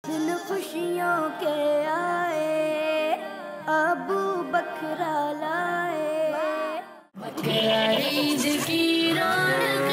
दिन खुशियों के आए, अबू बकरा लाए। बकरा ईद की रौनक,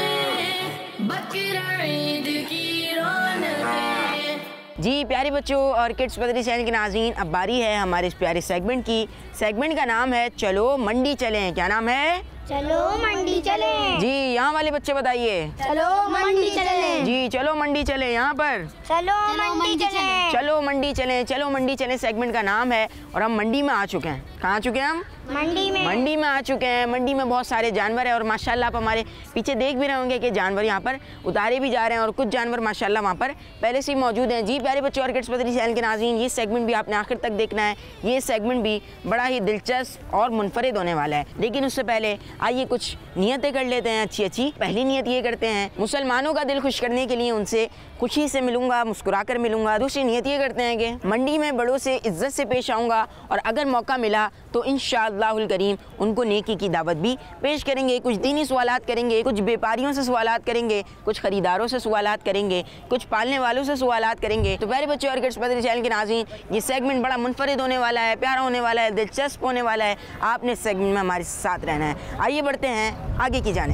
बकरा ईद की रौनक। जी प्यारे बच्चों और किड्स बदरी चैनल के नाज़रीन, अब बारी है हमारे इस प्यारे सेगमेंट की। सेगमेंट का नाम है चलो मंडी चलें। क्या नाम है? चलो मंडी चलें। जी यहाँ वाले बच्चे बताइए। चलो मंडी चलें। जी चलो मंडी चलें। यहाँ पर चलो मंडी चलें। चलो मंडी चलें, चलो मंडी चलें सेगमेंट का नाम है। और हम मंडी में आ चुके हैं। कहाँ आ चुके हैं हम? मंडी में आ चुके हैं। मंडी में बहुत सारे जानवर हैं और माशाल्लाह आप हमारे पीछे देख भी रहे होंगे कि जानवर यहाँ पर उतारे भी जा रहे हैं और कुछ जानवर माशाल्लाह वहाँ पर पहले से ही मौजूद हैं। जी प्यारे बच्चों और किड्स बदरी चैनल के नाज़रीन, ये सेगमेंट भी आपने आखिर तक देखना है। ये सेगमेंट भी बड़ा ही दिलचस्प और मुनफरिद होने वाला है। लेकिन उससे पहले आइए कुछ नियतें कर लेते हैं अच्छी अच्छी। पहली नियत ये करते हैं, मुसलमानों का दिल खुश करने के लिए उनसे खुशी से मिलूंगा, मुस्कुरा कर मिलूंगा। दूसरी नियत ये करते हैं कि मंडी में बड़ों से इज्जत से पेश आऊँगा और अगर मौका मिला तो इंशाअल्लाहुल करीम उनको नेकी की दावत भी पेश करेंगे। कुछ दीनी सवालात करेंगे, कुछ व्यापारियों से सवालात करेंगे, कुछ ख़रीदारों से सवालात करेंगे, कुछ पालने वालों से सवालात करेंगे। तो प्यारे बच्चों और किड्स बदरी चैनल के नाज़रीन, ये सेगमेंट बड़ा मुनफरिद होने वाला है, प्यारा होने वाला है, दिलचस्प होने वाला है। आपने इस सेगमेंट में हमारे साथ रहना है। आइए बढ़ते हैं आगे की जाने।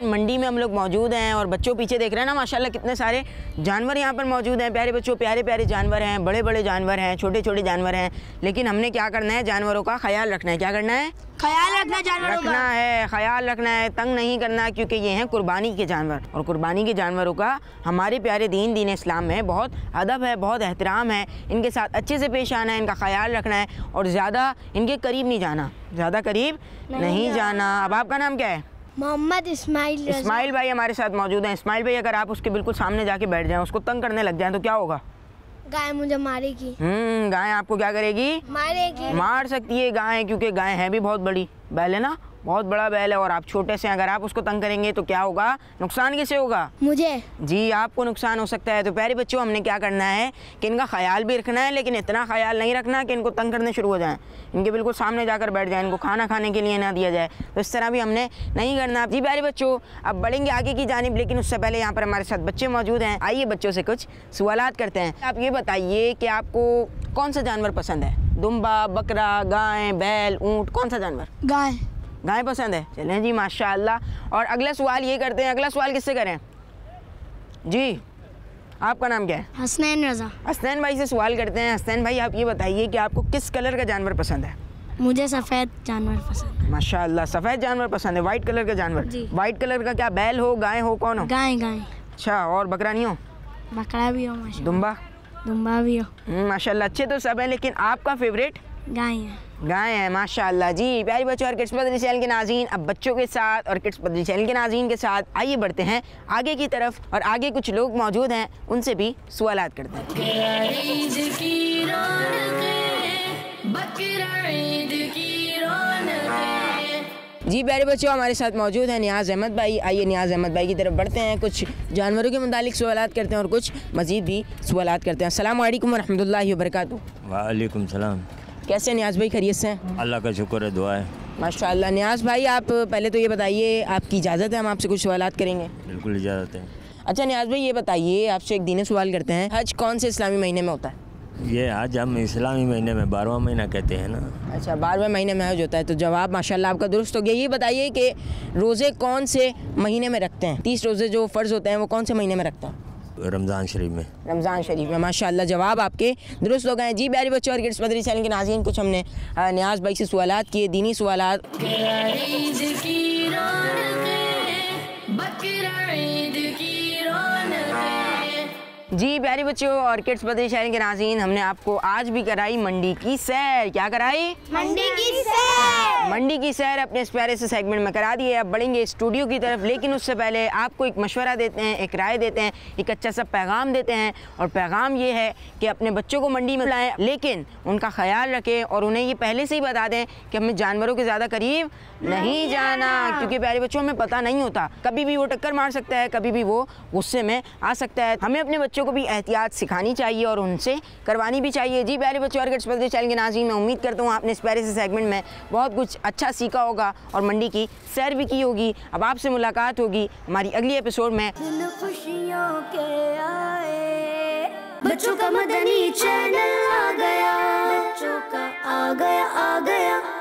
मंडी में हम लोग मौजूद हैं और बच्चों पीछे देख रहे हैं ना माशाल्लाह कितने सारे जानवर यहाँ पर मौजूद हैं। प्यारे बच्चों, प्यारे प्यारे जानवर हैं, बड़े बड़े जानवर हैं, छोटे छोटे जानवर हैं। लेकिन हमने क्या करना है, जानवरों का ख्याल रखना है। क्या करना है? ख्याल रखना, जानवरों का ख्याल रखना है, तंग नहीं करना, क्योंकि ये हैं कुर्बानी के जानवर। और कुर्बानी के जानवरों का हमारे प्यारे दीन इस्लाम में बहुत अदब है, बहुत एहतराम है। इनके साथ अच्छे से पेश आना है, इनका ख्याल रखना है और ज़्यादा इनके करीब नहीं जाना, ज़्यादा करीब नहीं जाना। अब आपका नाम क्या है? मोहम्मद इस्माइल। इस्माइल भाई हमारे साथ मौजूद हैं। इस्माइल भाई, अगर आप उसके बिल्कुल सामने जाके बैठ जाएं, उसको तंग करने लग जाएं तो क्या होगा? गाय मुझे मारेगी। गाय आपको क्या करेगी? मारेगी। मार सकती है गाय, क्योंकि गाय है भी बहुत बड़ी, बैल है ना, बहुत बड़ा बैल है। और आप छोटे से अगर आप उसको तंग करेंगे तो क्या होगा? नुकसान किसे होगा? मुझे। जी आपको नुकसान हो सकता है। तो प्यारे बच्चों, हमने क्या करना है कि इनका ख्याल भी रखना है, लेकिन इतना ख्याल नहीं रखना कि इनको तंग करने शुरू हो जाएं, इनके बिल्कुल सामने जाकर बैठ जाए, इनको खाना खाने के लिए ना दिया जाए। तो इस तरह भी हमने नहीं करना। जी प्यारे बच्चों, अब बढ़ेंगे आगे की जानिब, लेकिन उससे पहले यहाँ पर हमारे साथ बच्चे मौजूद हैं। आइए बच्चों से कुछ सवालात करते हैं। आप ये बताइए कि आपको कौन सा जानवर पसंद है? दुम्बा, बकरा, गाय, बैल, ऊँट, कौन सा जानवर? गाय पसंद है। चलें जी माशाअल्लाह। और अगला सवाल ये करते हैं, अगला सवाल किससे करें? जी आपका नाम क्या है? हसनैन रज़ा। हसनैन भाई से सवाल करते हैं। हसनैन भाई, आप ये बताइए कि आपको किस कलर का जानवर पसंद है? मुझे सफ़ेद जानवर पसंद है। माशाअल्लाह, सफ़ेद जानवर पसंद है, वाइट कलर का जानवर। जी। वाइट कलर का क्या बैल हो, गाय हो, कौन हो? गाय। अच्छा, और बकरा नहीं हो? बकरा भी हो माशाअल्लाह। दुम्बा भी हो माशाअल्लाह। अच्छे तो सब है, लेकिन आपका फेवरेट? गाय है माशाअल्लाह। जी प्यारी बच्चों और किड्स बदरी चैनल के नाज़रीन, अब बच्चों के साथ और किड्स बदरी चैनल के नाज़रीन के साथ आइए बढ़ते हैं आगे की तरफ। और आगे कुछ लोग मौजूद हैं, उनसे भी सवालात करते हैं। जी प्यारे बच्चों, हमारे साथ मौजूद हैं नियाज़ अहमद भाई। आइए नियाज़ अहमद भाई की तरफ बढ़ते हैं, कुछ जानवरों के मुतालिक सवालात करते हैं और कुछ मज़ीद भी सवालात करते हैं। अस्सलामु अलैकुम वरहमतुल्लाहि वबरकातुहू। वालेकुम सलाम। कैसे नियाज़ भाई, खैरियत से हैं? अल्लाह का शुक्र है, दुआ है माशाअल्लाह। नियाज़ भाई, आप पहले तो ये बताइए, आपकी इजाज़त है हम आपसे कुछ सवालात करेंगे? बिल्कुल इजाज़त है। अच्छा नियाज़ भाई, ये बताइए, आपसे एक दीनी सवाल करते हैं, हज कौन से इस्लामी महीने में होता है? ये हज हम इस्लामी महीने में 12वां महीना कहते हैं ना। अच्छा, 12वें महीने में हज होता है। तो जवाब माशाल्लाह आपका दुरुस्त हो गया। ये बताइए कि रोज़े कौन से महीने में रखते हैं? 30 रोज़े जो फ़र्ज़ होते हैं वो कौन से महीने में रखते हैं? रमज़ान शरीफ में। रमज़ान शरीफ में माशाल्लाह, जवाब आपके दुरुस्त हो गए। जी प्यारे बच्चों और किड्स बदरी चैनल के नाज़रीन, कुछ हमने नियाज़ भाई से सवालात किए, दीनी सवालात। जी प्यारे बच्चों और किड्स बदरी चैनल के नाज़रीन, हमने आपको आज भी कराई मंडी की सैर। क्या कराई? मंडी की सैर। मंडी की सैर अपने इस प्यारे से सेगमेंट में करा दी है। अब बढ़ेंगे स्टूडियो की तरफ, लेकिन उससे पहले आपको एक मशवरा देते हैं, एक राय देते हैं, एक अच्छा सा पैगाम देते हैं। और पैगाम ये है कि अपने बच्चों को मंडी में लाएँ, लेकिन उनका ख्याल रखें और उन्हें ये पहले से ही बता दें कि हमें जानवरों के ज़्यादा करीब नहीं जाना, क्योंकि प्यारे बच्चों हमें पता नहीं होता, कभी भी वो टक्कर मार सकता है, कभी भी वो गुस्से में आ सकता है। हमें अपने बच्चों को भी एहतियात सिखानी चाहिए और उनसे करवानी भी चाहिए। जी प्यारे बच्चों और चैनल के नाज़रीन, मैं उम्मीद करता हूँ आपने इस प्यारे से सेगमेंट में बहुत कुछ अच्छा सीखा होगा और मंडी की सैर भी की होगी। अब आपसे मुलाकात होगी हमारी अगली एपिसोड में। खुशियों के आए बच्चों का मदनी चैनल आ गया, बच्चों का आ गया